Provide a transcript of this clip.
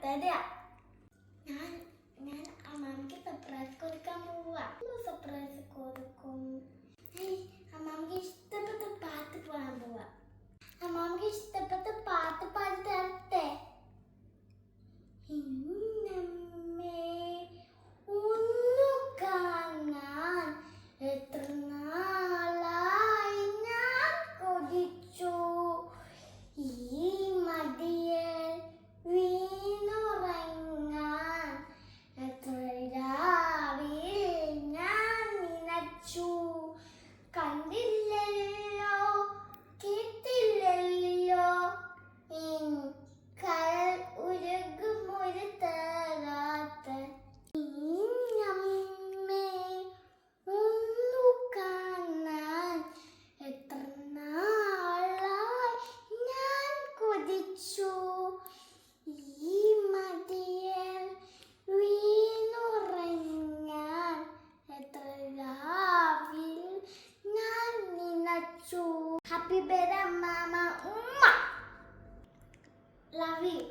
Birthday. ഞാൻ ഞാൻ അമ്മാമ്മക്ക് surprise കൊടുക്കാൻ പോവാ. സർപ്രൈസ് കൊടുക്കും. അമ്മാമ്മക്ക് ഇഷ്ടപ്പെട്ട പാട്ട് പാടാൻ പോവാ. അമ്മാമ്മക്ക് ഇഷ്ടപ്പെട്ട പാട്ട് പാടി തരട്ടെ? ഇന്നമ്മേ ഒന്നു കാണാൻ എത്ര നാളായി ഞാൻ കൊതിച്ചു. ഈ മടിയിൽ വീണുറങ്ങാൻ എത്ര രാവിൽ ഞാൻ നനച്ചു. കണ്ടില്ലല്ലോ കേട്ടില്ലല്ലോ കരൾ ഉരുകുമൊരു തരാത്ത ഇന്നമ്മേ ഒന്നു കാണാൻ എത്ര നാളായി ഞാൻ കൊതിച്ചു. ഈ മടിയിൽ വീണുറങ്ങാൻ എത്ര രാവിൽ ഞാൻ നനച്ചു. ഹാപ്പി ബർത്ത്ഡേ അമ്മാമ. ഉമ്മ. Love you.